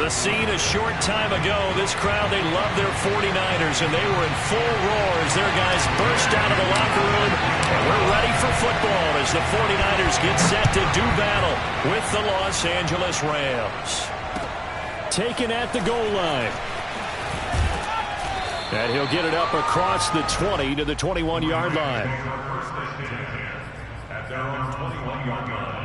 The scene a short time ago. This crowd, they love their 49ers, and they were in full roar as their guys burst out of the locker room. And we're ready for football as the 49ers get set to do battle with the Los Angeles Rams. Taken at the goal line. And he'll get it up across the 20 to the 21-yard line. At their own 21-yard line.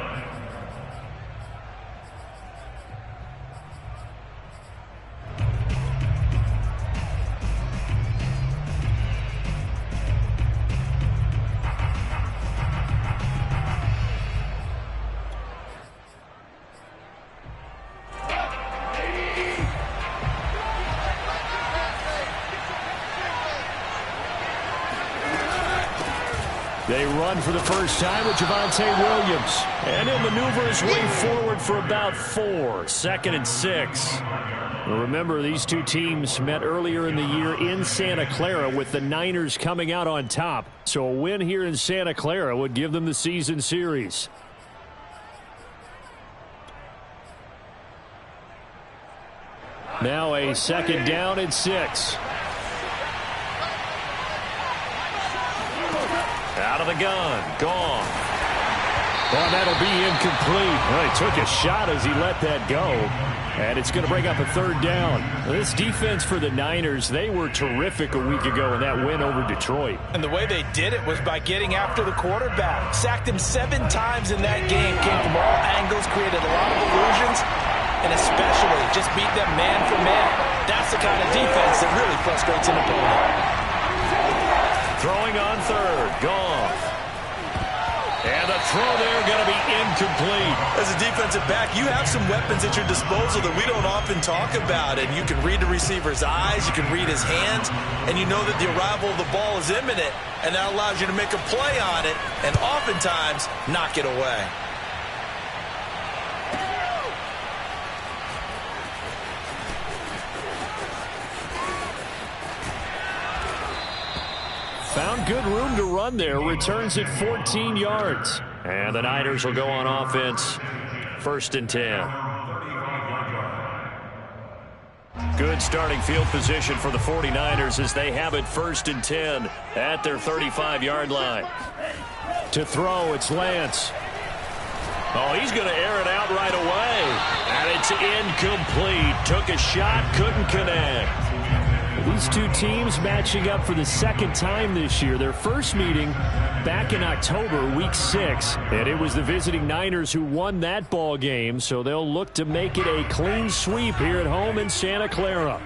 They run for the first time with Javonte Williams. And he'll maneuver his way forward for about 4. 2nd and 6. Well, remember, these two teams met earlier in the year in Santa Clara with the Niners coming out on top. So a win here in Santa Clara would give them the season series. Now a 2nd down and 6. Out of the gun. Gone. Well, that'll be incomplete. Well, he took a shot as he let that go. And it's going to bring up a 3rd down. This defense for the Niners, they were terrific a week ago in that win over Detroit. And the way they did it was by getting after the quarterback. Sacked him 7 times in that game. Came from all angles, created a lot of illusions, and especially just beat them man for man. That's the kind of defense that really frustrates an opponent. Throwing on 3rd. Goff. And the throw there going to be incomplete. As a defensive back, you have some weapons at your disposal that we don't often talk about. And you can read the receiver's eyes, you can read his hands, and you know that the arrival of the ball is imminent. And that allows you to make a play on it and oftentimes knock it away. Found good room to run there. Returns it 14 yards. And the Niners will go on offense. 1st and 10. Good starting field position for the 49ers as they have it 1st and 10 at their 35-yard line. To throw, it's Lance. Oh, he's going to air it out right away. And it's incomplete. Took a shot, couldn't connect. These two teams matching up for the 2nd time this year. Their first meeting back in October, week 6. And it was the visiting Niners who won that ball game. So they'll look to make it a clean sweep here at home in Santa Clara.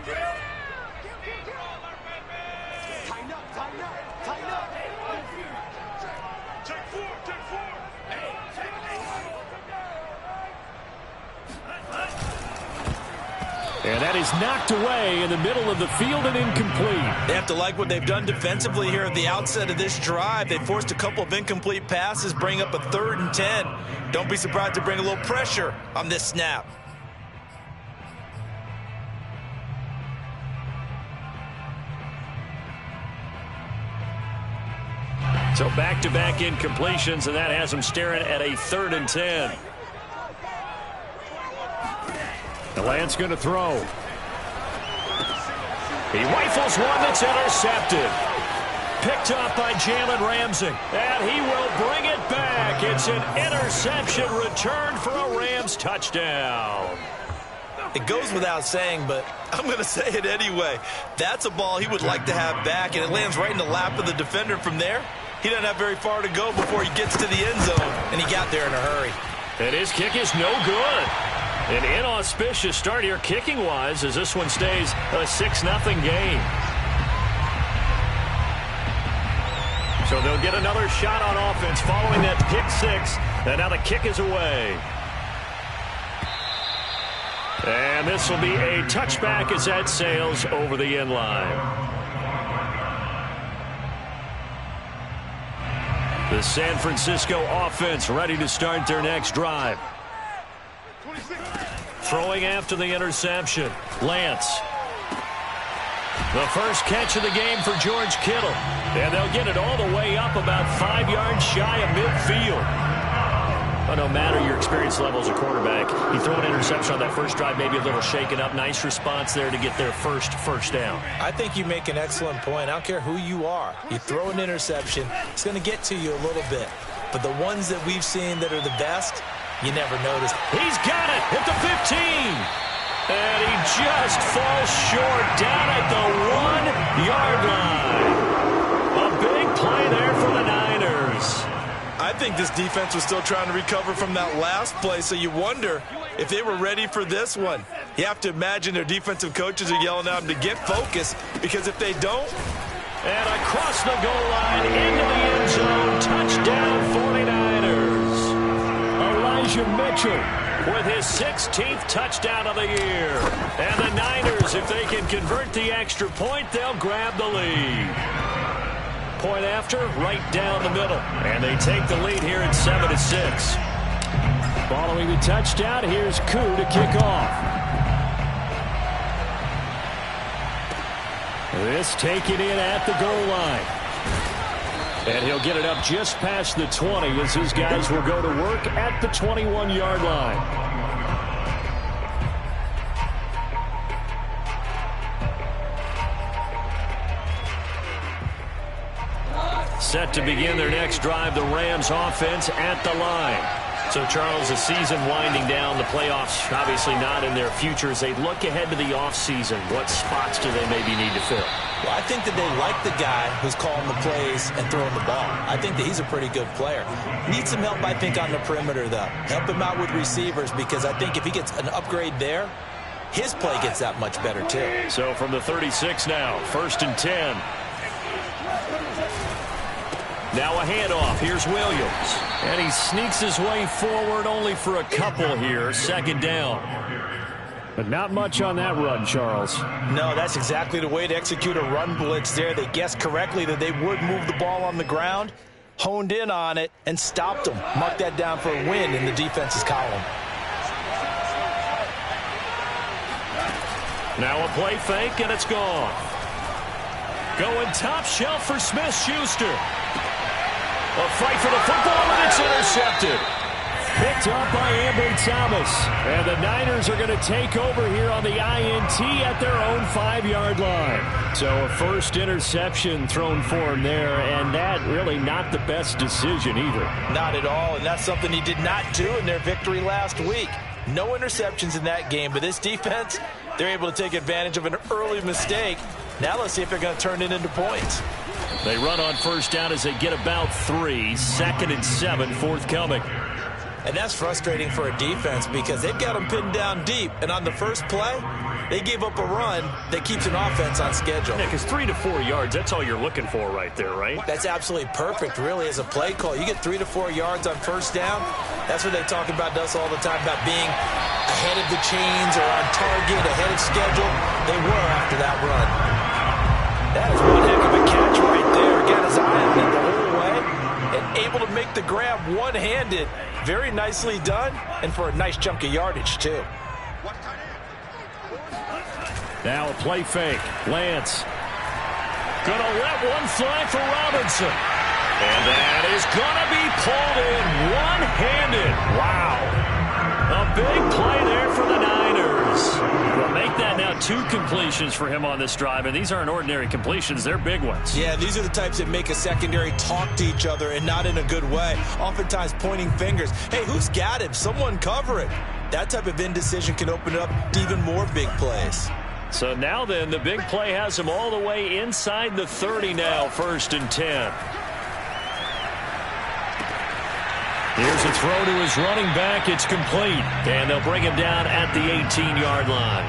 And that is knocked away in the middle of the field and incomplete. They have to like what they've done defensively here at the outset of this drive. They forced a couple of incomplete passes, bring up a 3rd and 10. Don't be surprised to bring a little pressure on this snap. So back-to-back incompletions, and that has them staring at a 3rd and 10. The Lance going to throw. He rifles one that's intercepted. Picked up by Jalen Ramsey. And he will bring it back. It's an interception returned for a Rams touchdown. It goes without saying, but I'm going to say it anyway. That's a ball he would like to have back, and it lands right in the lap of the defender from there. He doesn't have very far to go before he gets to the end zone, and he got there in a hurry. And his kick is no good. An inauspicious start here kicking-wise as this one stays a 6-0 game. So they'll get another shot on offense following that pick 6. And now the kick is away. And this will be a touchback as that sails over the end line. The San Francisco offense ready to start their next drive. Throwing after the interception. Lance. The first catch of the game for George Kittle. And they'll get it all the way up about 5 yards shy of midfield. Well, no matter your experience level as a quarterback, you throw an interception on that first drive, maybe a little shaken up. Nice response there to get their first down. I think you make an excellent point. I don't care who you are. You throw an interception, it's going to get to you a little bit. But the ones that we've seen that are the best, you never notice. He's got it at the 15. And he just falls short down at the 1-yard line. A big play there for the Niners. I think this defense was still trying to recover from that last play, so you wonder if they were ready for this one. You have to imagine their defensive coaches are yelling at them to get focused, because if they don't... And across the goal line, into the end zone, touchdown 49ers. Elijah Mitchell with his 16th touchdown of the year. And the Niners, if they can convert the extra point, they'll grab the lead. Point after, right down the middle. And they take the lead here at 7-6. Following the touchdown, here's Koo to kick off. This taken in at the goal line. And he'll get it up just past the 20 as his guys will go to work at the 21-yard line. Set to begin their next drive, the Rams offense at the line. So, Charles, the season winding down, the playoffs obviously not in their future. As they look ahead to the offseason, what spots do they maybe need to fill? Well, I think that they like the guy who's calling the plays and throwing the ball. I think that he's a pretty good player. Needs some help, I think, on the perimeter, though. Help him out with receivers, because I think if he gets an upgrade there, his play gets that much better, too. So from the 36 now, 1st and 10. Now a handoff. Here's Williams. And he sneaks his way forward only for a couple here. 2nd down. But not much on that run, Charles. No, that's exactly the way to execute a run blitz there. They guessed correctly that they would move the ball on the ground, honed in on it, and stopped them. Mark that down for a win in the defense's column. Now a play fake, and it's gone. Going top shelf for Smith-Schuster. A fight for the football, and it's intercepted. Picked up by Ambry Thomas. And the Niners are going to take over here on the INT at their own 5-yard line. So a first interception thrown for him there, and that really not the best decision either. Not at all, and that's something he did not do in their victory last week. No interceptions in that game, but this defense, they're able to take advantage of an early mistake. Now let's see if they're going to turn it into points. They run on 1st down as they get about 3. 2nd and 7 forthcoming. And that's frustrating for a defense because they've got them pinned down deep. And on the first play, they gave up a run that keeps an offense on schedule. Yeah, because 3 to 4 yards, that's all you're looking for right there, right? That's absolutely perfect, really, as a play call. You get 3 to 4 yards on 1st down. That's what they talk about to us all the time, about being ahead of the chains or on target, ahead of schedule. They were after that run. That is one heck of a catch right there. Got his eye on it the whole way and able to make the grab one-handed. Very nicely done, and for a nice chunk of yardage, too. Now a play fake. Lance. Gonna let one fly for Robinson. And that is gonna be pulled in one-handed. Wow. A big play there for the Niners. Well, make that now 2 completions for him on this drive, and these aren't ordinary completions. They're big ones. Yeah, these are the types that make a secondary talk to each other and not in a good way. Oftentimes pointing fingers. Hey, who's got him? Someone cover it. That type of indecision can open up to even more big plays. So now then, the big play has him all the way inside the 30 now, 1st and 10. Here's a throw to his running back. It's complete. And they'll bring him down at the 18-yard line.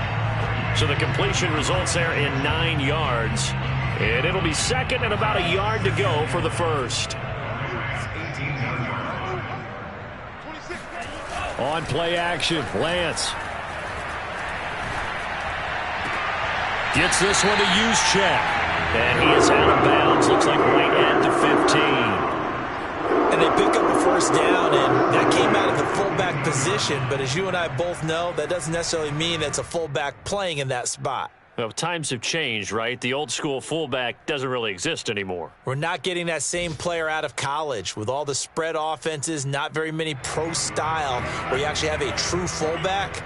So the completion results there in 9 yards. And it'll be 2nd and about a yard to go for the first. On play action, Lance. Gets this one to Juszczyk. And he is out of bounds. Looks like right at the 15. And they pick up a 1st down, and that came out of the fullback position. But as you and I both know, that doesn't necessarily mean it's a fullback playing in that spot. Well, times have changed, right? The old school fullback doesn't really exist anymore. We're not getting that same player out of college. With all the spread offenses, not very many pro style where you actually have a true fullback.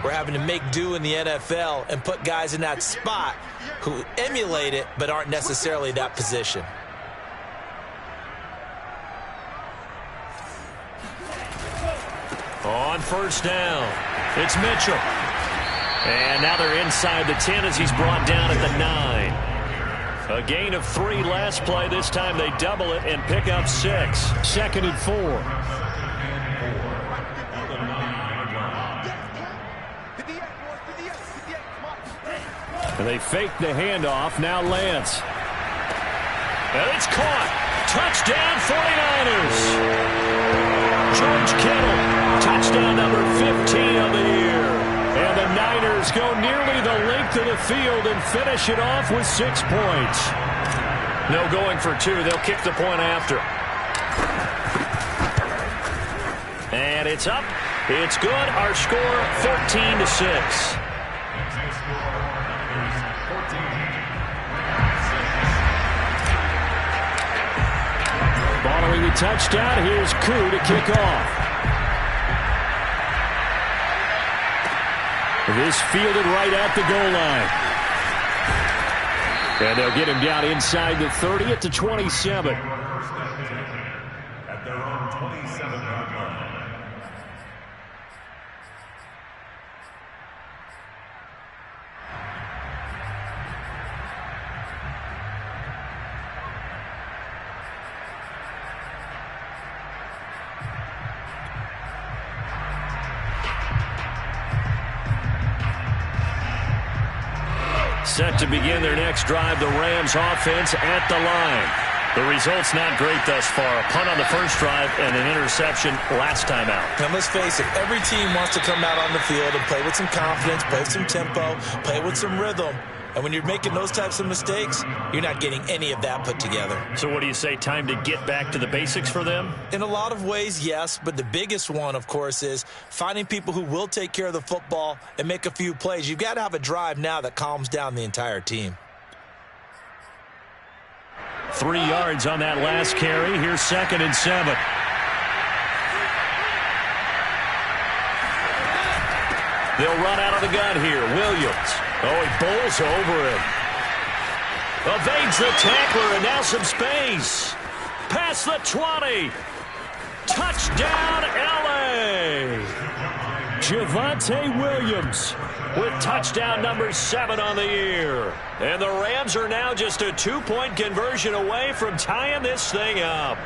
We're having to make do in the NFL and put guys in that spot who emulate it but aren't necessarily that position. On first down, it's Mitchell. And now they're inside the 10 as he's brought down at the 9. A gain of 3 last play. This time they double it and pick up 6. 2nd and 4. And they fake the handoff. Now Lance. And it's caught. Touchdown 49ers. George Kittle. Touchdown number 15 of the year. And the Niners go nearly the length of the field and finish it off with 6 points. No going for 2. They'll kick the point after. And it's up. It's good. Our score 13-6. Following the touchdown, here's Koo to kick off. This fielded right at the goal line. And they'll get him down inside the 30 at the 27. At their own 27-yard line. Set to begin their next drive, the Rams offense at the line. The result's not great thus far. A punt on the first drive and an interception last time out. Now, let's face it, every team wants to come out on the field and play with some confidence, play with some tempo, play with some rhythm. And when you're making those types of mistakes, you're not getting any of that put together. So what do you say, time to get back to the basics for them? In a lot of ways, yes, but the biggest one, of course, is finding people who will take care of the football and make a few plays. You've got to have a drive now that calms down the entire team. 3 yards on that last carry. Here's 2nd and 7. They'll run out of the gun here. Williams. Oh, he bowls over him. Evades the tackler, and now some space. Past the 20. Touchdown, L.A. Javonte Williams with touchdown number 7 on the year. And the Rams are now just a 2-point conversion away from tying this thing up.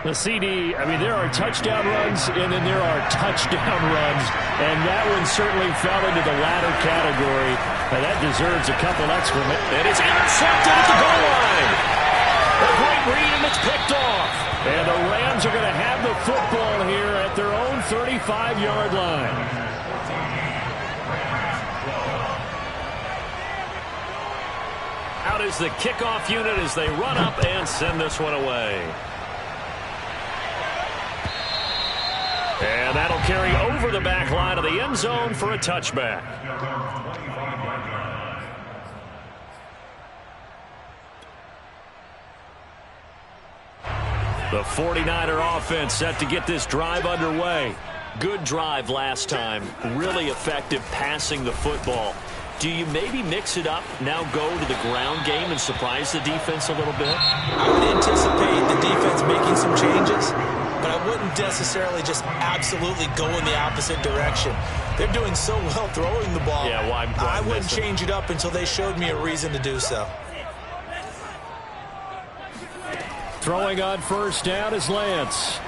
The CD, I mean, there are touchdown runs, and then there are touchdown runs, and that one certainly fell into the latter category. And that deserves a couple extra minutes. And it's intercepted at the goal line. A great read, and it's picked off. And the Rams are going to have the football here at their own 35-yard line. Out is the kickoff unit as they run up and send this one away. And that'll carry over the back line of the end zone for a touchback. The 49er offense set to get this drive underway. Good drive last time. Really effective passing the football. Do you maybe mix it up, now go to the ground game and surprise the defense a little bit? I would anticipate the defense making some changes, but I wouldn't necessarily just absolutely go in the opposite direction. They're doing so well throwing the ball. Yeah, well, I wouldn't change it up until they showed me a reason to do so. Throwing on first down is Lance.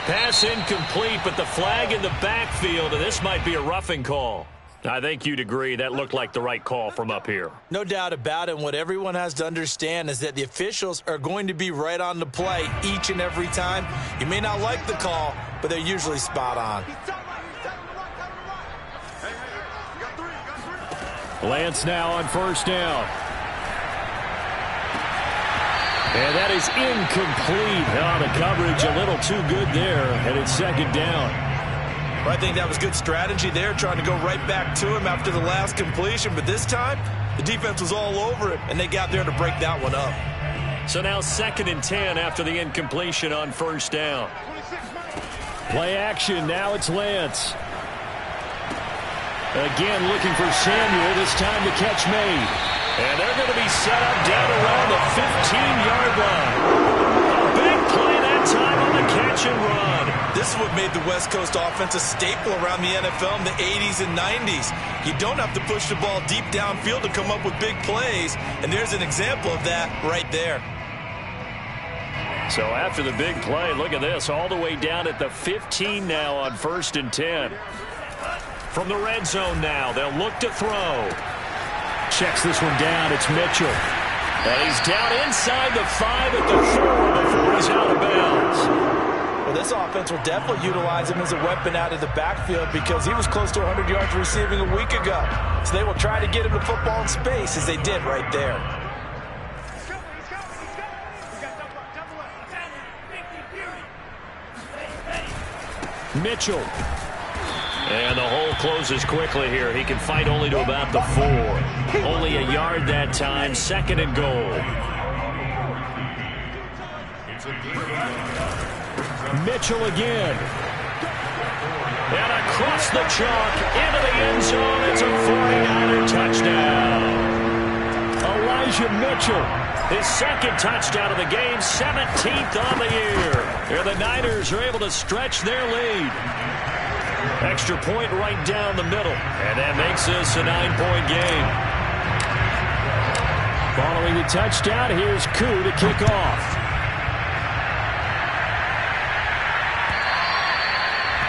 Pass incomplete, but the flag in the backfield, and this might be a roughing call. I think you'd agree that looked like the right call from up here. No doubt about it. What everyone has to understand is that the officials are going to be right on the play each and every time. You may not like the call, but they're usually spot on. Lance now on first down. And that is incomplete. Oh, the coverage a little too good there, and it's second down. Well, I think that was good strategy there, trying to go right back to him after the last completion. But this time, the defense was all over him, and they got there to break that one up. So now 2nd and 10 after the incompletion on 1st down. Play action. Now it's Lance. Again looking for Samuel. This time the catch made. And they're going to be set up down around the 15-yard line. A big play that time on the catch and run. This is what made the West Coast offense a staple around the NFL in the 80s and 90s. You don't have to push the ball deep downfield to come up with big plays, and there's an example of that right there. So after the big play, look at this, all the way down at the 15 now on 1st and 10. From the red zone now, they'll look to throw. Checks this one down, it's Mitchell. And he's down inside the 5 at the 4 before he's out of bounds. Well, this offense will definitely utilize him as a weapon out of the backfield because he was close to 100 yards receiving a week ago. So they will try to get him the football in space as they did right there. Mitchell. And the hole closes quickly here. He can fight only to about the 4. Only a yard that time. 2nd and goal. Mitchell again. And across the chalk into the end zone. It's a 49er touchdown. Elijah Mitchell. His 2nd touchdown of the game, 17th on the year. Here the Niners are able to stretch their lead. Extra point right down the middle. And that makes this a 9-point game. Following the touchdown, here's Koo to kick off.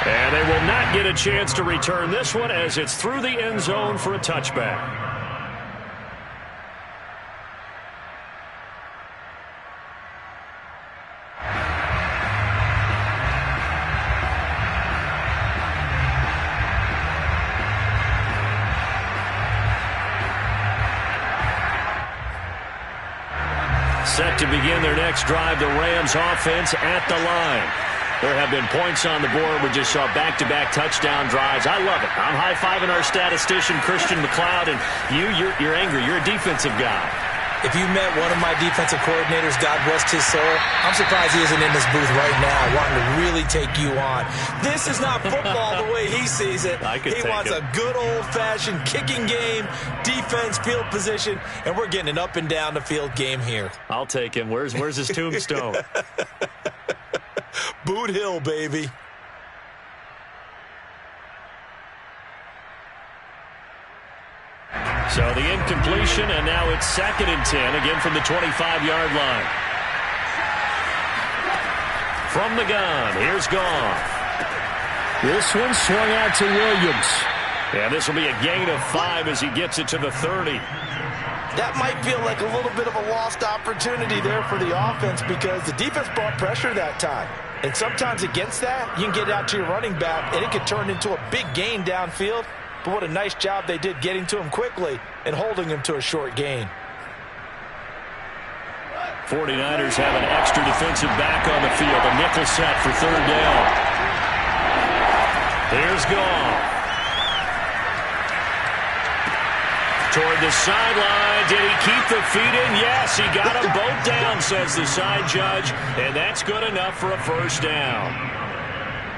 And they will not get a chance to return this one as it's through the end zone for a touchback. Set to begin their next drive, the Rams offense at the line. There have been points on the board. We just saw back-to-back touchdown drives. I love it. I'm high-fiving our statistician, Christian McLeod, and you're angry. You're a defensive guy. If you met one of my defensive coordinators, God rest his soul, I'm surprised he isn't in this booth right now wanting to really take you on. This is not football the way he sees it. He wants a good old-fashioned kicking game, defense, field position, and we're getting an up-and-down-the-field game here. I'll take him. Where's his tombstone? Boot Hill, baby. So the incompletion, and now it's 2nd and 10, again from the 25-yard line. From the gun, here's Goff. This one swung out to Williams. And this will be a gain of 5 as he gets it to the 30. That might feel like a little bit of a lost opportunity there for the offense because the defense brought pressure that time. And sometimes against that, you can get out to your running back, and it could turn into a big gain downfield. But what a nice job they did getting to him quickly and holding him to a short gain. 49ers have an extra defensive back on the field. A nickel set for 3rd down. Here's Goff. Toward the sideline. Did he keep the feet in? Yes, he got them both down, says the side judge. And that's good enough for a 1st down.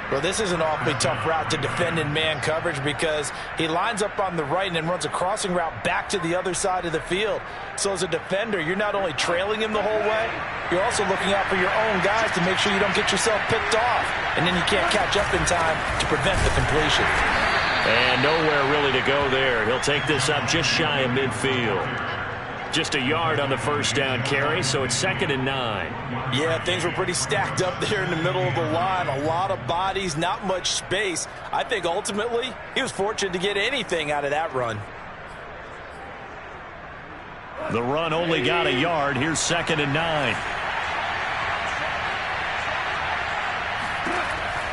Well, this is an awfully tough route to defend in man coverage because he lines up on the right and then runs a crossing route back to the other side of the field. So as a defender, you're not only trailing him the whole way, you're also looking out for your own guys to make sure you don't get yourself picked off. And then you can't catch up in time to prevent the completion. And nowhere really to go there. He'll take this up just shy of midfield. Just a yard on the 1st down carry, so it's 2nd and 9. Yeah, things were pretty stacked up there in the middle of the line. A lot of bodies, not much space. I think ultimately he was fortunate to get anything out of that run. The run only got a yard. Here's 2nd and 9.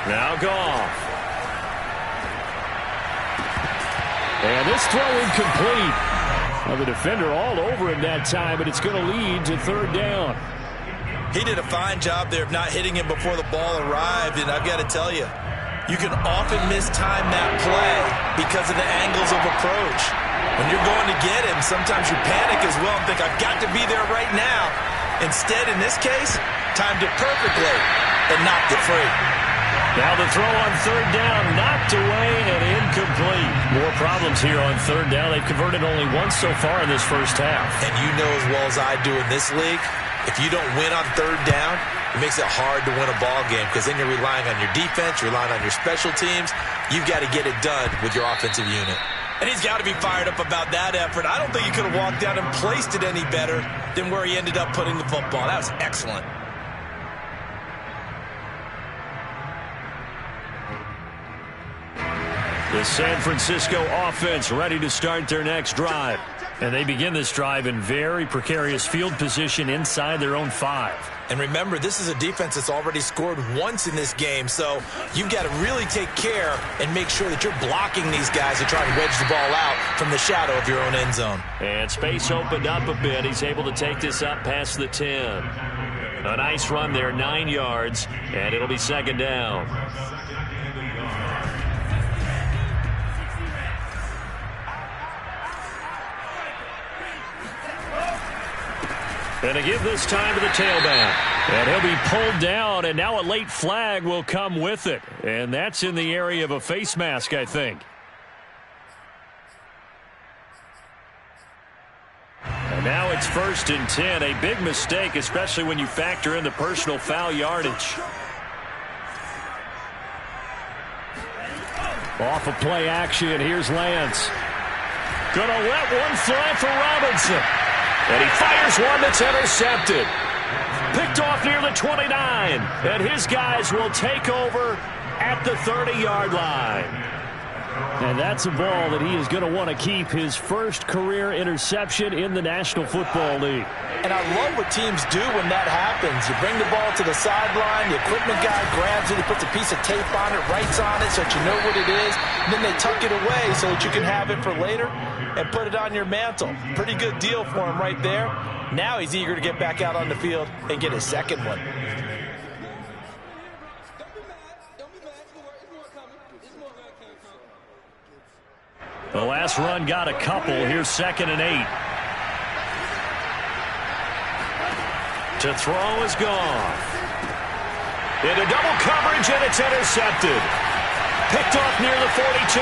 Now Goff. And this throw incomplete. Well, the defender all over him that time, but it's going to lead to 3rd down. He did a fine job there of not hitting him before the ball arrived, and I've got to tell you, You can often mistime that play because of the angles of approach. When you're going to get him, sometimes you panic as well and think, I've got to be there right now. Instead, in this case, timed it perfectly and knocked it free. Now the throw on third down, knocked away and incomplete. More problems here on third down. They've converted only once so far in this first half. And you know as well as I do in this league, if you don't win on third down, it makes it hard to win a ball game because then you're relying on your defense, you're relying on your special teams. You've got to get it done with your offensive unit. And he's got to be fired up about that effort. I don't think he could have walked down and placed it any better than where he ended up putting the football. That was excellent. The San Francisco offense ready to start their next drive. And they begin this drive in very precarious field position inside their own 5. And remember, this is a defense that's already scored once in this game, so you've got to really take care and make sure that you're blocking these guys to try and wedge the ball out from the shadow of your own end zone. And space opened up a bit. He's able to take this up past the 10. A nice run there, 9 yards, and it'll be second down. And to give this time to the tailback. And he'll be pulled down, and now a late flag will come with it. And that's in the area of a face mask, I think. And now it's 1st and 10. A big mistake, especially when you factor in the personal foul yardage. Off of play action, here's Lance. Gonna let one fly for Robinson. And he fires one that's intercepted. Picked off near the 29. And his guys will take over at the 30-yard line. And that's a ball that he is going to want to keep, his first career interception in the National Football League. And I love what teams do when that happens. You bring the ball to the sideline, the equipment guy grabs it, he puts a piece of tape on it, writes on it so that you know what it is, and then they tuck it away so that you can have it for later and put it on your mantle. Pretty good deal for him right there. Now he's eager to get back out on the field and get his second one. The last run got a couple. Here's 2nd and 8. To throw is gone. Into double coverage, and it's intercepted. Picked off near the 42.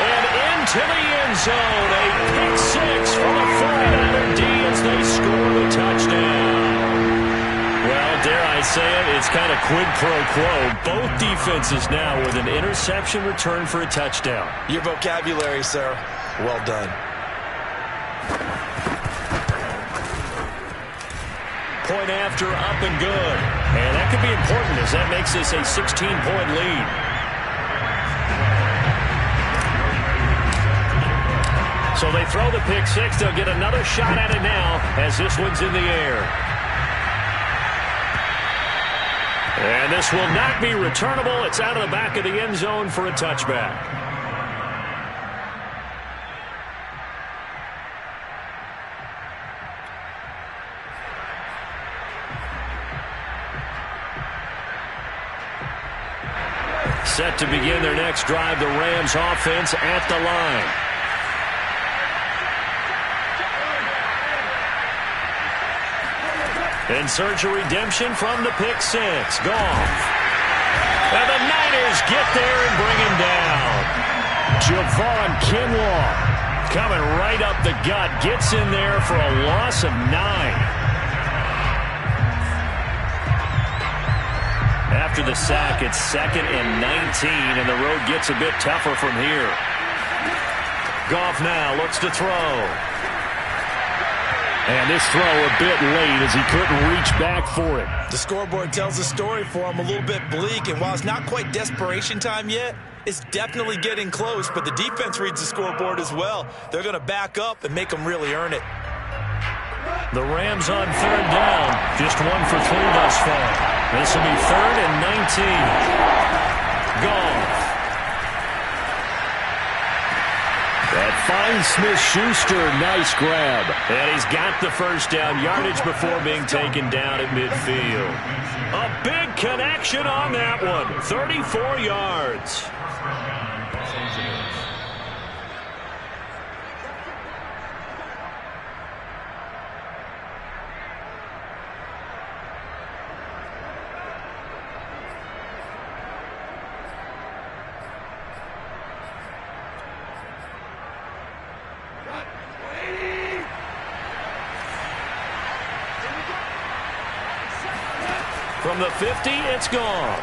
And into the end zone. A pick 6 for the 49er D as they score the touchdown. Well, dare I say it, it's kind of quid pro quo. Both defenses now with an interception return for a touchdown. Your vocabulary, sir. Well done. Point after, up and good. And that could be important as that makes this a 16-point lead. So they throw the pick 6. They'll get another shot at it now as this one's in the air. And this will not be returnable. It's out of the back of the end zone for a touchback. Set to begin their next drive, the Rams offense at the line. In search of redemption from the pick 6. Goff. And the Niners get there and bring him down. Javon Kinlaw coming right up the gut. Gets in there for a loss of 9. After the sack, it's 2nd and 19, and the road gets a bit tougher from here. Goff now looks to throw. And this throw a bit late as he couldn't reach back for it. The scoreboard tells the story for him, a little bit bleak, and while it's not quite desperation time yet, it's definitely getting close, but the defense reads the scoreboard as well. They're going to back up and make them really earn it. The Rams on 3rd down, just 1 for 3 thus far. This will be 3rd and 19. Goff. That finds Smith-Schuster, nice grab. And he's got the first down yardage before being taken down at midfield. A big connection on that one. 34 yards. From the 50, it's Goff.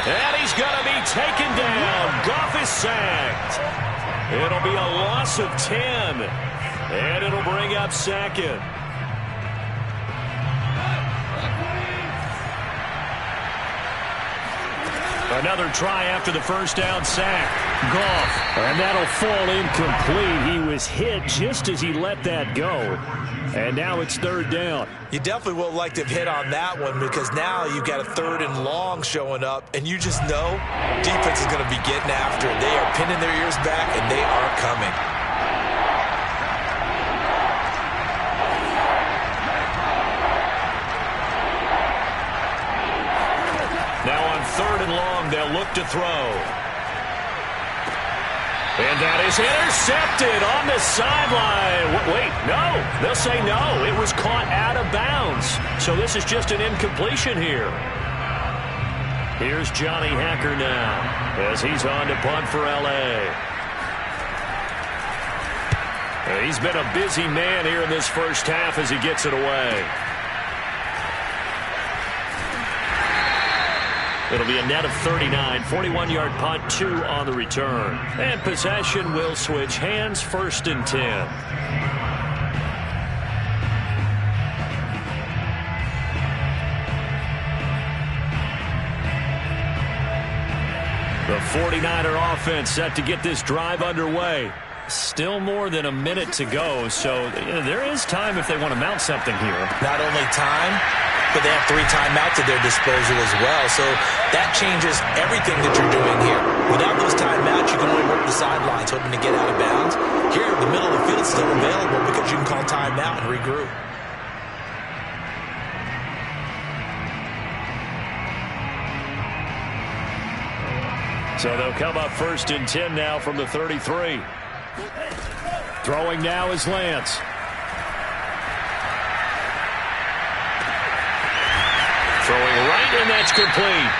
And he's going to be taken down. Goff is sacked. It'll be a loss of 10. And it'll bring up second. Another try after the first down sack. Goff. And that'll fall incomplete. He was hit just as he let that go. And now it's third down. You definitely would like to have hit on that one because now you've got a 3rd and long showing up, and you just know defense is going to be getting after it. They are pinning their ears back, and they are coming. Now on 3rd and long, they'll look to throw. And that is intercepted on the sideline. Wait, no. They'll say no. It was caught out of bounds. So this is just an incompletion here. Here's Johnny Hacker now as he's on to punt for L.A. He's been a busy man here in this first half as he gets it away. It'll be a net of 39, 41-yard punt, 2 on the return. And possession will switch hands, 1st and 10. The 49er offense set to get this drive underway. Still more than a minute to go, so there is time if they want to mount something here. Not only time, but they have 3 timeouts at their disposal as well. So that changes everything that you're doing here. Without those timeouts, you can only work the sidelines, hoping to get out of bounds. Here, the middle of the field is still available because you can call timeout and regroup. So they'll come up 1st and 10 now from the 33. Throwing now is Lance. Throwing right, and that's complete.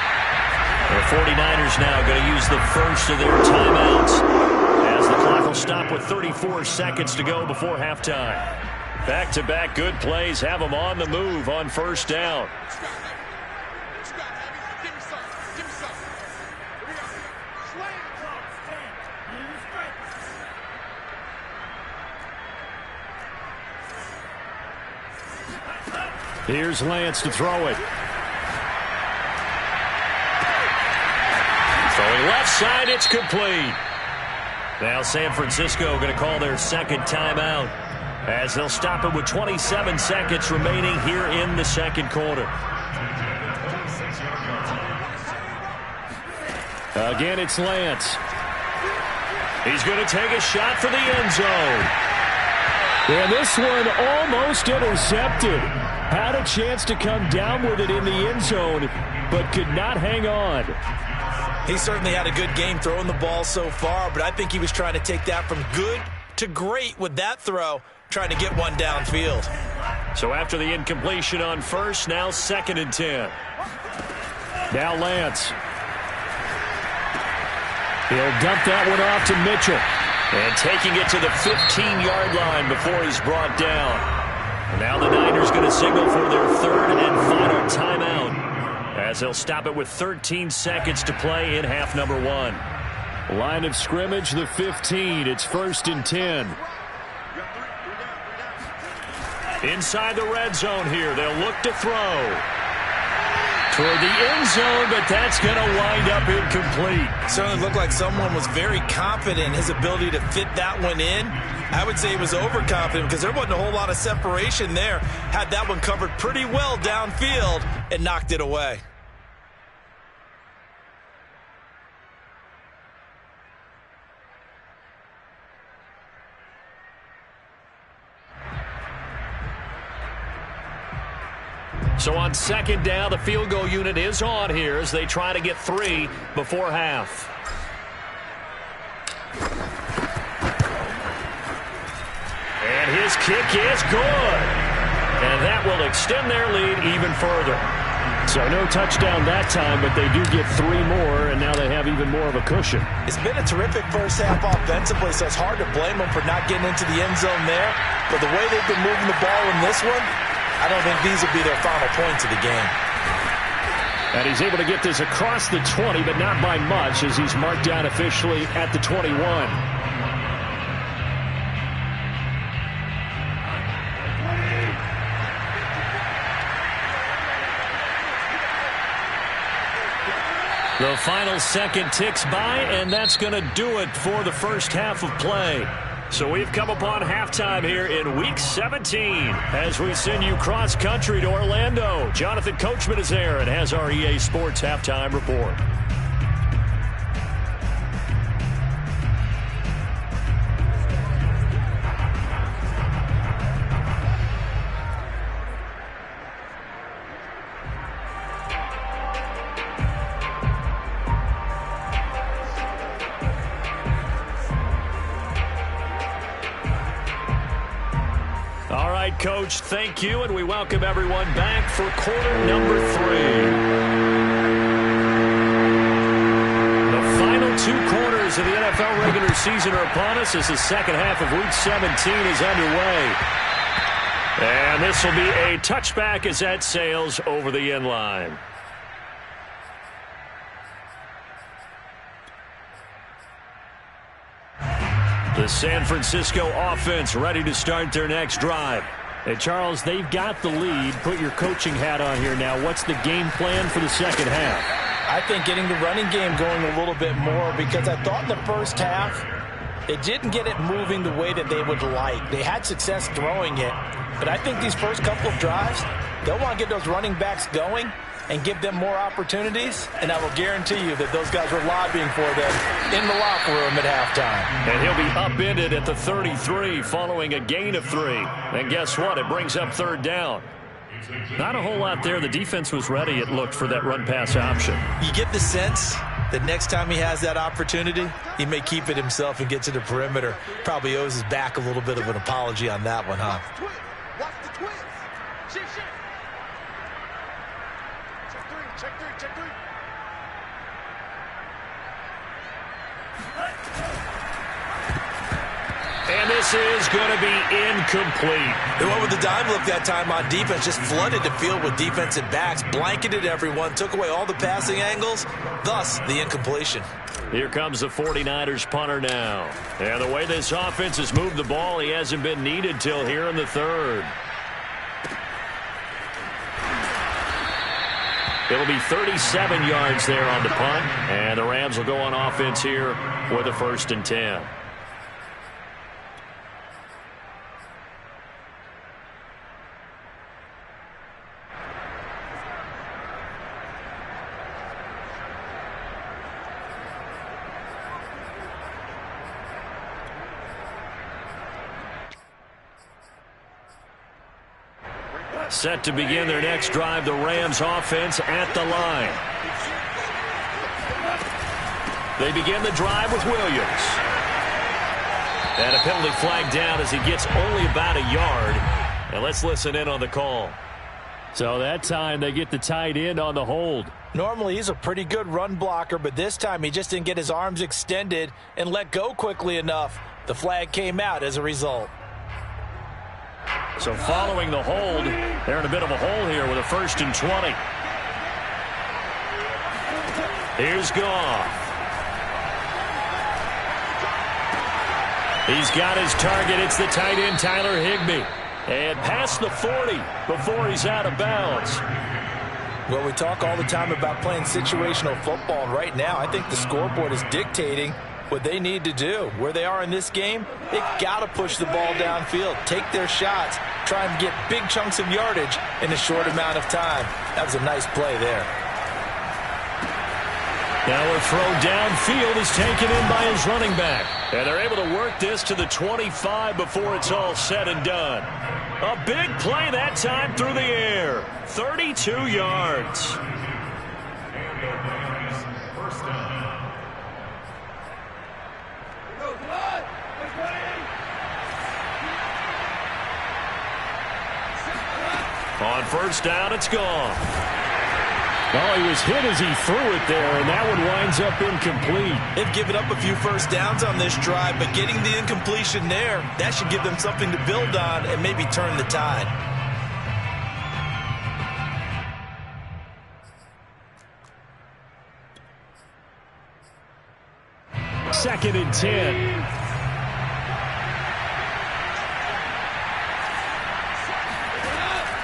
The 49ers now going to use the first of their timeouts as the clock will stop with 34 seconds to go before halftime. Back-to-back good plays have them on the move on 1st down. Here's Lance to throw it. Throwing left side, it's complete. Now San Francisco going to call their 2nd timeout as they'll stop it with 27 seconds remaining here in the 2nd quarter. Again, it's Lance. He's going to take a shot for the end zone. And this one almost intercepted. Had a chance to come down with it in the end zone, but could not hang on. He certainly had a good game throwing the ball so far, but I think he was trying to take that from good to great with that throw, trying to get one downfield. So after the incompletion on 1st, now 2nd and 10. Now Lance. He'll dump that one off to Mitchell. And taking it to the 15-yard line before he's brought down. Now the Niners going to signal for their 3rd and final timeout as they'll stop it with 13 seconds to play in half number 1. Line of scrimmage, the 15. It's 1st and 10. Inside the red zone here. They'll look to throw. Toward the end zone, but that's going to wind up incomplete. Certainly looked like someone was very confident in his ability to fit that one in. I would say he was overconfident because there wasn't a whole lot of separation there. Had that one covered pretty well downfield and knocked it away. So on second down, the field goal unit is on here as they try to get 3 before half. And his kick is good. And that will extend their lead even further. So no touchdown that time, but they do get 3 more, and now they have even more of a cushion. It's been a terrific first half offensively, so it's hard to blame them for not getting into the end zone there. But the way they've been moving the ball in this one, I don't think these will be their final points of the game. And he's able to get this across the 20, but not by much, as he's marked down officially at the 21. The final second ticks by, and that's going to do it for the first half of play. So we've come upon halftime here in Week 17 as we send you cross-country to Orlando. Jonathan Coachman is there and has our EA Sports Halftime Report. Coach, thank you, and we welcome everyone back for quarter number 3. The final 2 quarters of the NFL regular season are upon us as the second half of Week 17 is underway. And this will be a touchback as that sails over the end line. The San Francisco offense ready to start their next drive. Hey, Charles, they've got the lead. Put your coaching hat on here now. What's the game plan for the second half? I think getting the running game going a little bit more, because I thought in the first half they didn't get it moving the way that they would like. They had success throwing it, but I think these first couple of drives, they'll want to get those running backs going and give them more opportunities, and I will guarantee you that those guys were lobbying for them in the locker room at halftime. And he'll be upended at the 33 following a gain of 3. And guess what? It brings up third down. Not a whole lot there. The defense was ready, it looked, for that run-pass option. You get the sense that next time he has that opportunity, he may keep it himself and get to the perimeter. Probably owes his back a little bit of an apology on that one, huh? Watch the twist. Check 3. And this is going to be incomplete. They went with the dime look that time on defense, just flooded the field with defensive backs, blanketed everyone, took away all the passing angles, thus the incompletion. Here comes the 49ers punter now. And the way this offense has moved the ball, he hasn't been needed till here in the third. It'll be 37 yards there on the punt, and the Rams will go on offense here with a 1st and 10. Set to begin their next drive, the Rams offense at the line. They begin the drive with Williams. And a penalty flag down as he gets only about a yard. And let's listen in on the call. So that time they get the tight end on the hold. Normally he's a pretty good run blocker, but this time he just didn't get his arms extended and let go quickly enough. The flag came out as a result. So following the hold, they're in a bit of a hole here with a 1st and 20. Here's Goff. He's got his target. It's the tight end, Tyler Higbee. And past the 40 before he's out of bounds. Well, we talk all the time about playing situational football, and right now I think the scoreboard is dictating what they need to do. Where they are in this game, they've got to push the ball downfield, take their shots, try and get big chunks of yardage in a short amount of time. That was a nice play there. Now a throw downfield is taken in by his running back. And they're able to work this to the 25 before it's all said and done. A big play that time through the air. 32 yards. First down. On first down, it's gone. Well, he was hit as he threw it there, and that one winds up incomplete. They've given up a few first downs on this drive, but getting the incompletion there, that should give them something to build on and maybe turn the tide. Second and 10.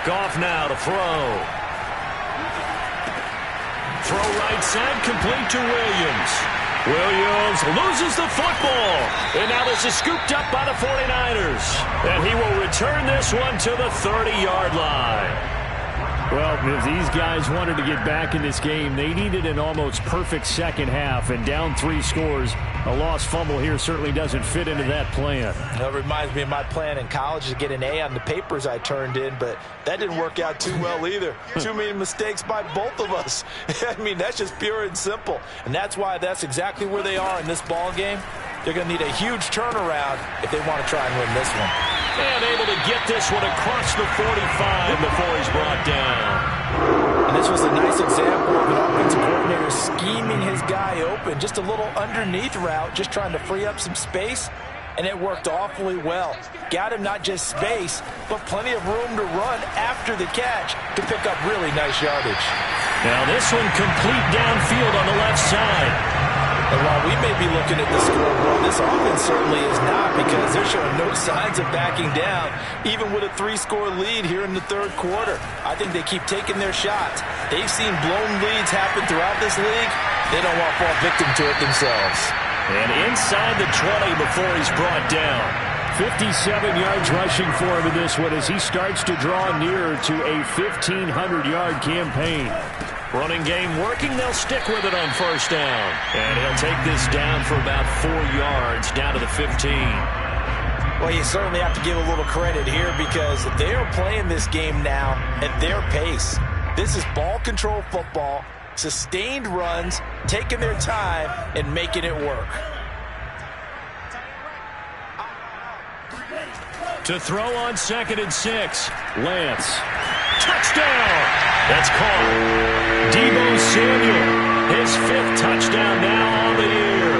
Goff now to throw. Throw right side, complete to Williams. Williams loses the football. And now this is scooped up by the 49ers. And he will return this one to the 30-yard line. Well, if these guys wanted to get back in this game, they needed an almost perfect second half. And down 3 scores, a lost fumble here certainly doesn't fit into that plan. That reminds me of my plan in college to get an A on the papers I turned in, but that didn't work out too well either. Too many mistakes by both of us. I mean, that's just pure and simple. And that's why that's exactly where they are in this ball game. They're going to need a huge turnaround if they want to try and win this one. And able to get this one across the 45 before he's brought down. And this was a nice example of an offensive coordinator scheming his guy open. Just a little underneath route, just trying to free up some space. And it worked awfully well. Got him not just space, but plenty of room to run after the catch to pick up really nice yardage. Now this one complete downfield on the left side. And while we may be looking at the scoreboard, this offense certainly is not, because they're showing no signs of backing down, even with a 3-score lead here in the third quarter. I think they keep taking their shots. They've seen blown leads happen throughout this league. They don't want to fall victim to it themselves. And inside the 20 before he's brought down. 57 yards rushing for him in this one as he starts to draw nearer to a 1,500-yard campaign. Running game working. They'll stick with it on first down. And he'll take this down for about 4 yards down to the 15. Well, you certainly have to give a little credit here, because they are playing this game now at their pace. This is ball control football, sustained runs, taking their time and making it work. To throw on 2nd and 6. Lance. Touchdown! That's caught. Deebo Samuel, his 5th touchdown now on the year.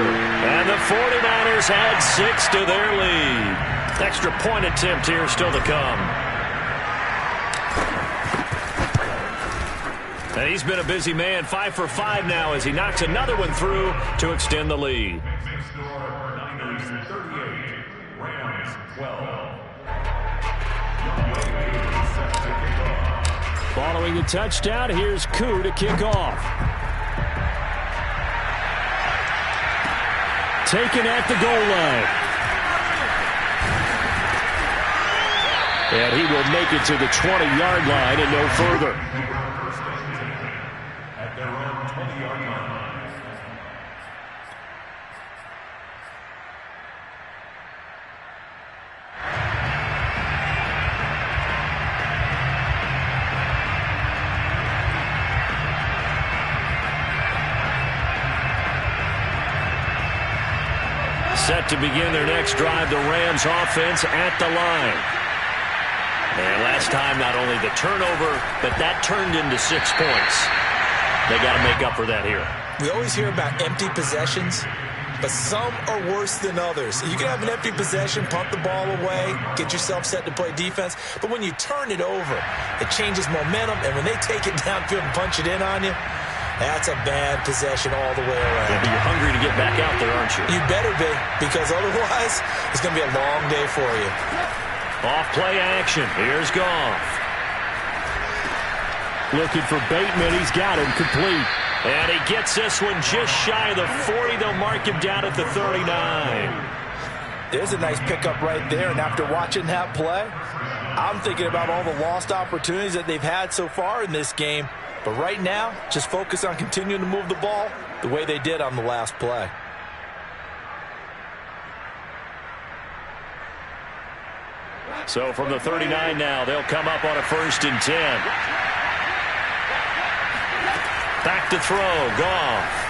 And the 49ers add 6 to their lead. Extra point attempt here still to come. And he's been a busy man, 5 for 5 now as he knocks another one through to extend the lead. Next score, Niners 38, Rams 12. Following the touchdown, here's Koo to kick off. Taken at the goal line. And he will make it to the 20-yard line and no further. At their own 20-yard line. Set to begin their next drive, the Rams offense at the line. And last time, not only the turnover, but that turned into 6 points. They got to make up for that here. We always hear about empty possessions, but some are worse than others. You can have an empty possession, pump the ball away, get yourself set to play defense, but when you turn it over, it changes momentum, and when they take it downfield and punch it in on you, that's a bad possession all the way around. Yeah, but you're hungry to get back out there, aren't you? You better be, because otherwise it's going to be a long day for you. Off-play action. Here's Goff. Looking for Bateman. He's got him complete. And he gets this one just shy of the 40. They'll mark him down at the 39. There's a nice pickup right there, and after watching that play, I'm thinking about all the lost opportunities that they've had so far in this game. But right now, just focus on continuing to move the ball the way they did on the last play. So from the 39 now, they'll come up on a 1st and 10. Back to throw, Goff.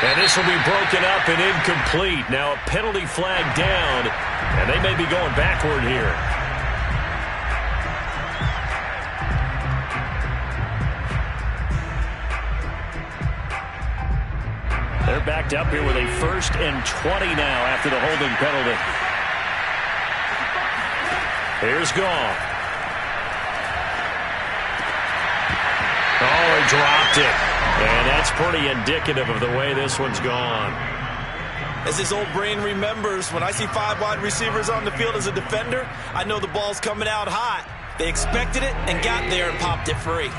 And this will be broken up and incomplete. Now a penalty flag down, and they may be going backward here. They're backed up here with a 1st and 20 now after the holding penalty. Here's Goff. Oh, he dropped it. And that's pretty indicative of the way this one's gone. As his old brain remembers, when I see 5 wide receivers on the field as a defender, I know the ball's coming out hot. They expected it and got there and popped it free.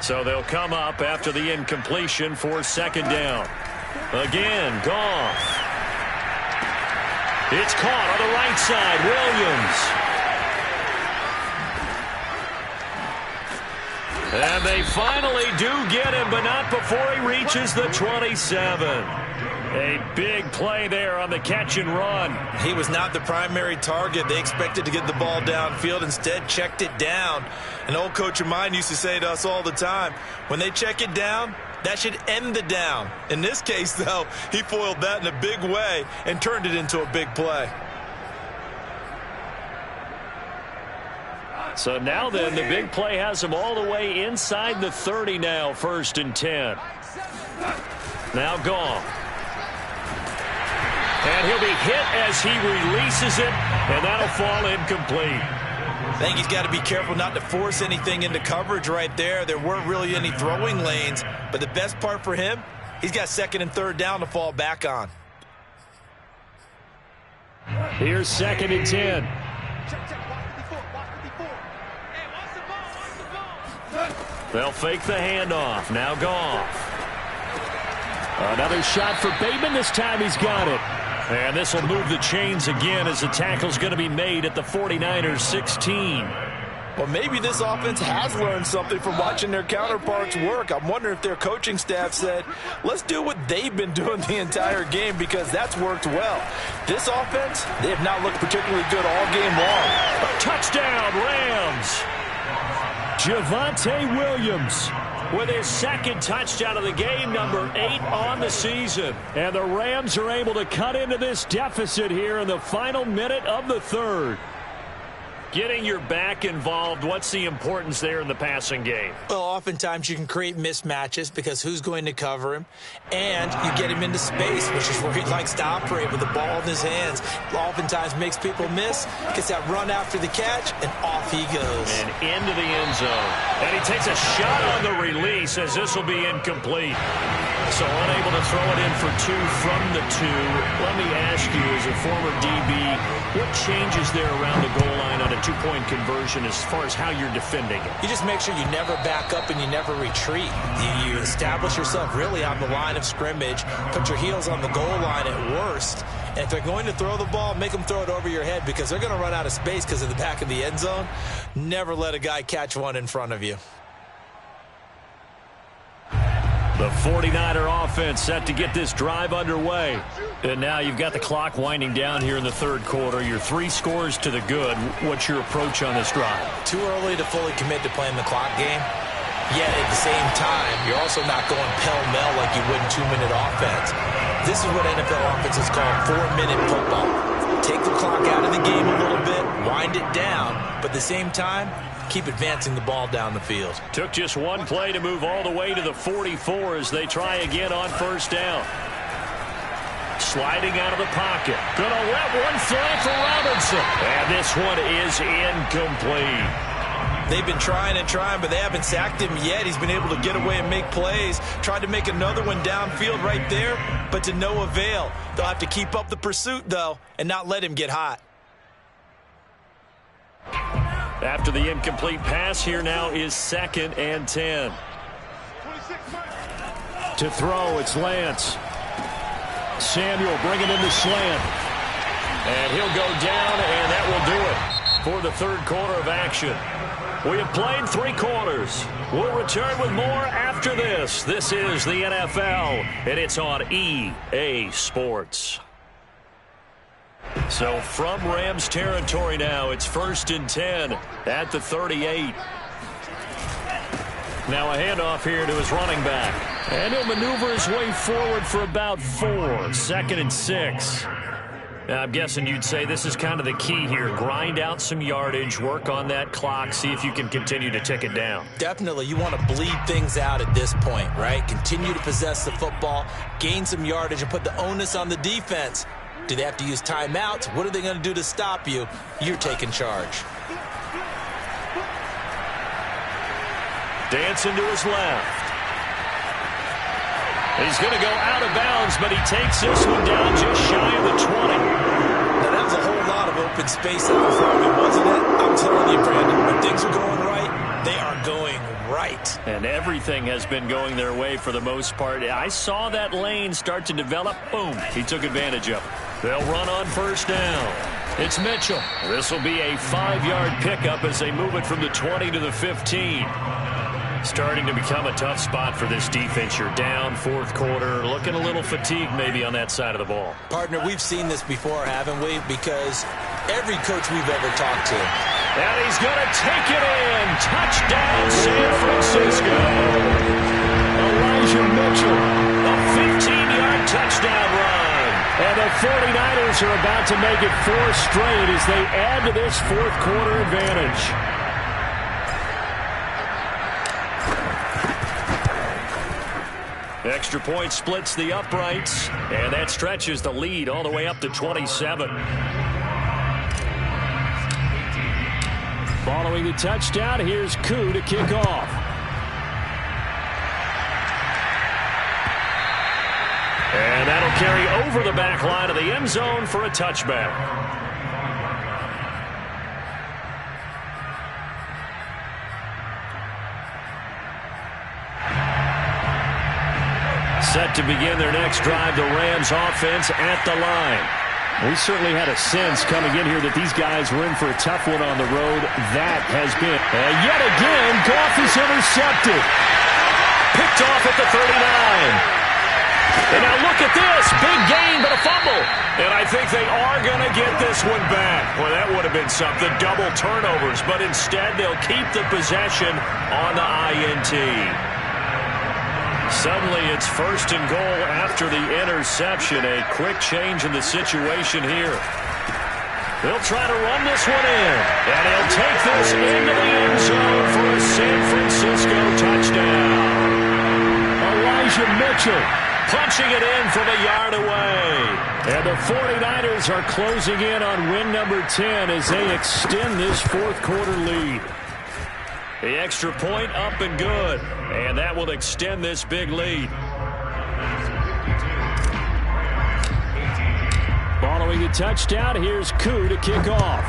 So they'll come up after the incompletion for 2nd down. Again, Goff. It's caught on the right side. Williams. And they finally do get him, but not before he reaches the 27. A big play there on the catch and run. He was not the primary target. They expected to get the ball downfield. Instead, checked it down. An old coach of mine used to say to us all the time, when they check it down, that should end the down. In this case, though, he foiled that in a big way and turned it into a big play. So now then, the big play has him all the way inside the 30 now, 1st and 10. Now Goff. And he'll be hit as he releases it, and that'll fall incomplete. I think he's got to be careful not to force anything into coverage right there. There weren't really any throwing lanes, but the best part for him, he's got 2nd and 3rd down to fall back on. Here's 2nd and 10. They'll fake the handoff. Now Goff. Another shot for Bateman. This time he's got it. And this will move the chains again as the tackle's going to be made at the 49ers 16. Well, maybe this offense has learned something from watching their counterparts work. I'm wondering if their coaching staff said, let's do what they've been doing the entire game, because that's worked well. This offense, they have not looked particularly good all game long. A touchdown, Rams. Javonte Williams with his 2nd touchdown of the game, number 8 on the season. And the Rams are able to cut into this deficit here in the final minute of the 3rd. Getting your back involved, what's the importance there in the passing game? Well, oftentimes you can create mismatches because who's going to cover him? And you get him into space, which is where he likes to operate with the ball in his hands. Oftentimes makes people miss, gets that run after the catch, and off he goes. And into the end zone. And he takes a shot on the release as this will be incomplete. So unable to throw it in for 2 from the 2. Let me ask you, as a former DB, what changes there around the goal line on a 2-point conversion as far as how you're defending it? You just make sure you never back up and you never retreat. You establish yourself really on the line of scrimmage, put your heels on the goal line at worst, and if they're going to throw the ball, make them throw it over your head, because they're going to run out of space because of the back of the end zone. Never let a guy catch one in front of you. The 49er offense set to get this drive underway. And now you've got the clock winding down here in the 3rd quarter. You're 3 scores to the good. What's your approach on this drive? Too early to fully commit to playing the clock game. Yet at the same time, you're also not going pell-mell like you would in 2-minute offense. This is what NFL offenses call 4-minute football. Take the clock out of the game a little bit, wind it down, but at the same time, keep advancing the ball down the field. Took just 1 play to move all the way to the 44 as they try again on 1st down. Sliding out of the pocket. Gonna let one fly for Robinson. And this one is incomplete. They've been trying and trying, but they haven't sacked him yet. He's been able to get away and make plays. Tried to make another one downfield right there, but to no avail. They'll have to keep up the pursuit, though, and not let him get hot. After the incomplete pass, here now is 2nd and 10. To throw, it's Lance. Samuel bringing in the slant. And he'll go down, and that will do it for the 3rd quarter of action. We have played 3 quarters. We'll return with more after this. This is the NFL, and it's on EA Sports. So from Rams territory now, it's 1st and 10 at the 38. Now a handoff here to his running back. And he'll maneuver his way forward for about 4. 2nd and 6. Now, I'm guessing you'd say this is kind of the key here. Grind out some yardage, work on that clock, see if you can continue to tick it down. Definitely. You want to bleed things out at this point, right? Continue to possess the football, gain some yardage, and put the onus on the defense. Do they have to use timeouts? What are they going to do to stop you? You're taking charge. Dancing to his left. He's going to go out of bounds, but he takes this one down just shy of the 20. Now, that was a whole lot of open space out in front of him, wasn't it? I'm telling you, Brandon, when things are going right, they are going right. And everything has been going their way for the most part. I saw that lane start to develop. Boom. He took advantage of it. They'll run on 1st down. It's Mitchell. This will be a 5-yard pickup as they move it from the 20 to the 15. Starting to become a tough spot for this defense. You're down 4th quarter, looking a little fatigued maybe on that side of the ball. Partner, we've seen this before, haven't we? Because every coach we've ever talked to. And he's going to take it in. Touchdown, San Francisco. Elijah Mitchell, a 15-yard touchdown run. And the 49ers are about to make it 4 straight as they add to this 4th quarter advantage. Extra point splits the uprights, and that stretches the lead all the way up to 27. Following the touchdown, here's Koo to kick off. And that'll carry over the back line of the end zone for a touchback. Set to begin their next drive, the Rams offense at the line. We certainly had a sense coming in here that these guys were in for a tough one on the road. That has been. And yet again, Goff is intercepted. Picked off at the 39. And now look at this. Big gain, but a fumble. And I think they are going to get this one back. Well, that would have been something. Double turnovers. But instead, they'll keep the possession on the INT. Suddenly, it's 1st and goal after the interception. A quick change in the situation here. They'll try to run this one in. And he'll take this into the end zone for a San Francisco touchdown. Elijah Mitchell punching it in from a yard away. And the 49ers are closing in on win number 10 as they extend this 4th quarter lead. The extra point up and good. And that will extend this big lead. Following the touchdown, here's Koo to kick off.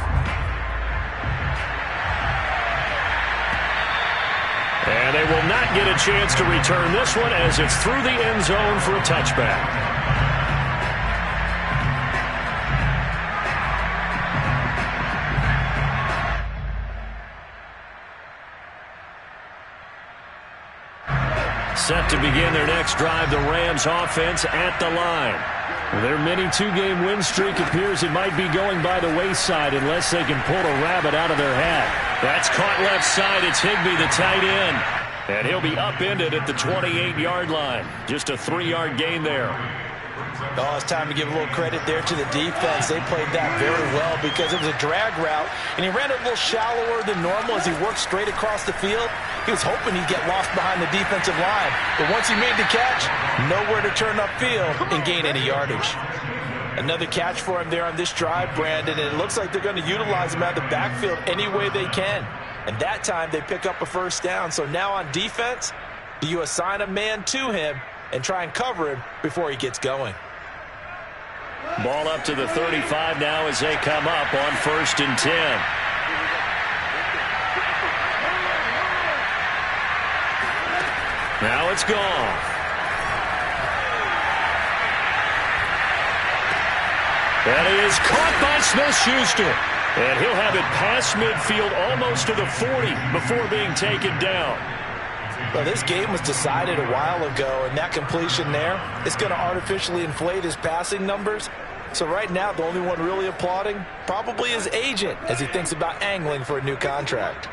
And they will not get a chance to return this one as it's through the end zone for a touchback. Set to begin their next drive, the Rams offense at the line. Their mini 2-game win streak appears it might be going by the wayside unless they can pull a rabbit out of their hat. That's caught left side. It's Higbee, the tight end. And he'll be upended at the 28-yard line. Just a 3-yard gain there. Oh, it's time to give a little credit there to the defense. They played that very well because it was a drag route, and he ran it a little shallower than normal as he worked straight across the field. He was hoping he'd get lost behind the defensive line, but once he made the catch, nowhere to turn upfield and gain any yardage. Another catch for him there on this drive, Brandon, and it looks like they're going to utilize him out of the backfield any way they can. And that time they pick up a 1st down. So now on defense, do you assign a man to him and try and cover him before he gets going? Ball up to the 35 now as they come up on 1st and 10. Now it's gone. And he is caught by Smith-Schuster. And he'll have it past midfield almost to the 40 before being taken down. Well, this game was decided a while ago, and that completion there is going to artificially inflate his passing numbers. So right now, the only one really applauding probably his agent as he thinks about angling for a new contract.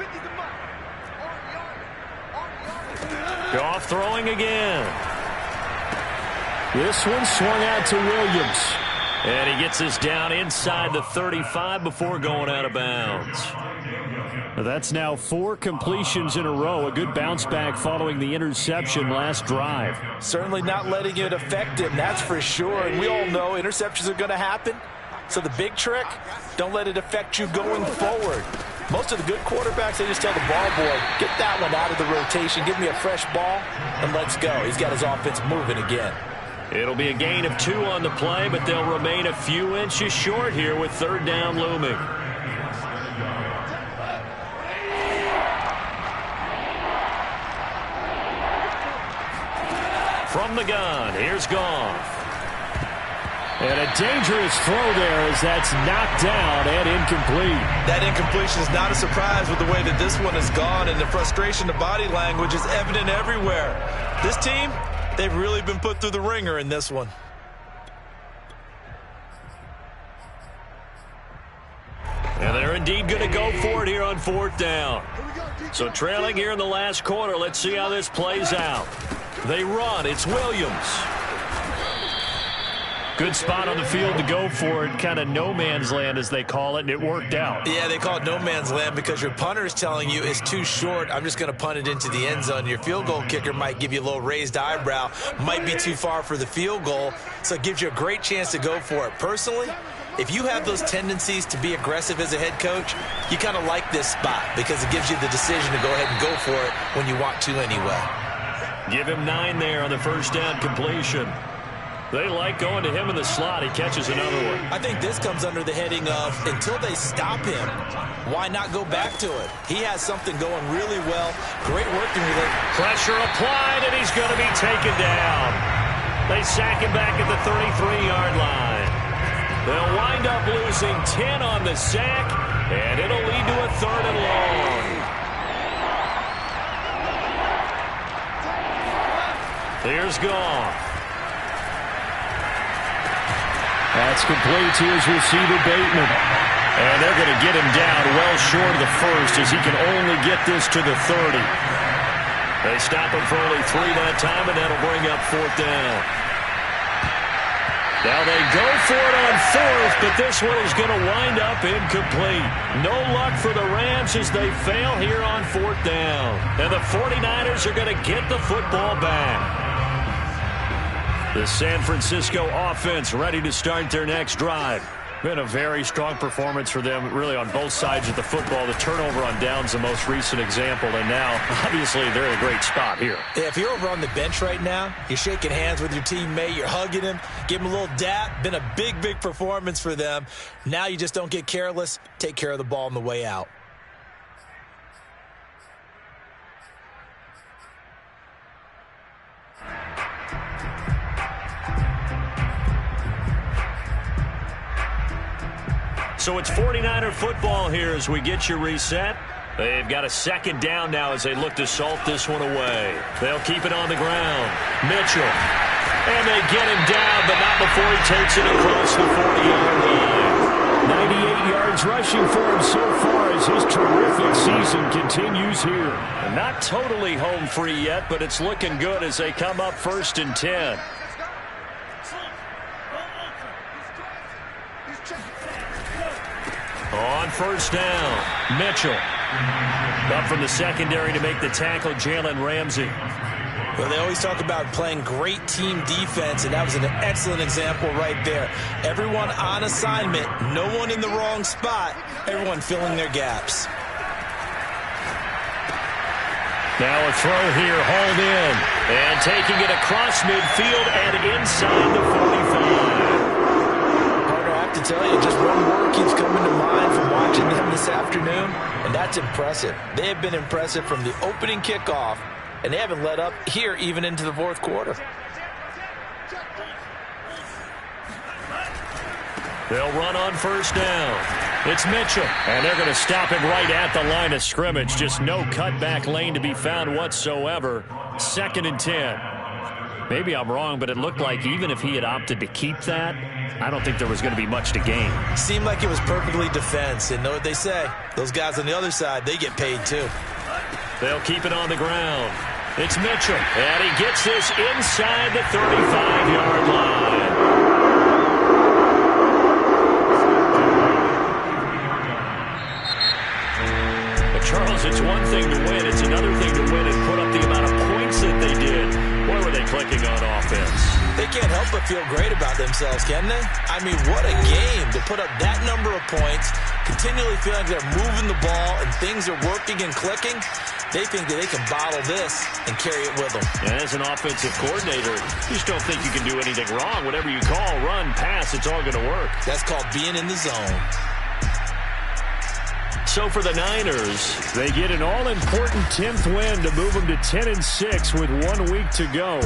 Goff throwing again. This one swung out to Williams. And he gets this down inside the 35 before going out of bounds. That's now 4 completions in a row. A good bounce back following the interception last drive. Certainly not letting it affect him, that's for sure. And we all know interceptions are going to happen. So the big trick, don't let it affect you going forward. Most of the good quarterbacks, they just tell the ball boy, get that one out of the rotation, give me a fresh ball, and let's go. He's got his offense moving again. It'll be a gain of 2 on the play, but they'll remain a few inches short here with 3rd down looming. From the gun, here's Goff. And a dangerous throw there as that's knocked down and incomplete. That incompletion is not a surprise with the way that this one has gone, and the frustration of body language is evident everywhere. This team, they've really been put through the ringer in this one. And they're indeed going to go for it here on 4th down. So trailing here in the last quarter, let's see how this plays out. They run. It's Williams. Good spot on the field to go for it. Kind of no man's land, as they call it, and it worked out. Yeah, they call it no man's land because your punter is telling you it's too short. I'm just going to punt it into the end zone. Your field goal kicker might give you a little raised eyebrow. Might be too far for the field goal, so it gives you a great chance to go for it. Personally, if you have those tendencies to be aggressive as a head coach, you kind of like this spot because it gives you the decision to go ahead and go for it when you want to anyway. Give him 9 there on the 1st down completion. They like going to him in the slot. He catches another one. I think this comes under the heading of until they stop him, why not go back to it? He has something going really well. Great working with it. Pressure applied, and he's going to be taken down. They sack him back at the 33-yard line. They'll wind up losing 10 on the sack, and it'll lead to a 3rd and long. Here's Goff. That's complete to his receiver, Bateman. And they're going to get him down well short of the 1st as he can only get this to the 30. They stop him for only 3 that time, and that'll bring up 4th down. Now they go for it on 4th, but this one is going to wind up incomplete. No luck for the Rams as they fail here on 4th down. And the 49ers are going to get the football back. The San Francisco offense ready to start their next drive. Been a very strong performance for them, really, on both sides of the football. The turnover on downs, the most recent example, and now, obviously, they're in a great spot here. Yeah, if you're over on the bench right now, you're shaking hands with your teammate, you're hugging him, give him a little dap. Been a big, big performance for them. Now you just don't get careless. Take care of the ball on the way out. So it's 49er football here as we get you reset. They've got a 2nd down now as they look to salt this one away. They'll keep it on the ground. Mitchell. And they get him down, but not before he takes it across the 40-yard line. 98 yards rushing for him so far as his terrific season continues here. And not totally home free yet, but it's looking good as they come up 1st and 10. On 1st down, Mitchell. Up from the secondary to make the tackle, Jalen Ramsey. Well, they always talk about playing great team defense, and that was an excellent example right there. Everyone on assignment, no one in the wrong spot, everyone filling their gaps. Now a throw here, hauled in, and taking it across midfield and inside the 45. To tell you, just one word keeps coming to mind from watching them this afternoon, and that's impressive. They have been impressive from the opening kickoff, and they haven't let up here even into the 4th quarter. They'll run on 1st down. It's Mitchell, and they're going to stop him right at the line of scrimmage. Just no cutback lane to be found whatsoever. 2nd and 10. Maybe I'm wrong, but it looked like even if he had opted to keep that, I don't think there was going to be much to gain. Seemed like it was perfectly defense. And know what they say? Those guys on the other side, they get paid too. They'll keep it on the ground. It's Mitchell, and he gets this inside the 35-yard line. Charles, it's one thing to win. It's another thing to win and put up the amount of points that they did. Boy, were they clicking on offense. They can't help but feel great about themselves, can they? I mean, what a game to put up that number of points, continually feeling they're moving the ball and things are working and clicking. They think that they can bottle this and carry it with them. And as an offensive coordinator, you just don't think you can do anything wrong. Whatever you call, run, pass, it's all going to work. That's called being in the zone. So for the Niners, they get an all-important 10th win to move them to 10-6 with 1 week to go.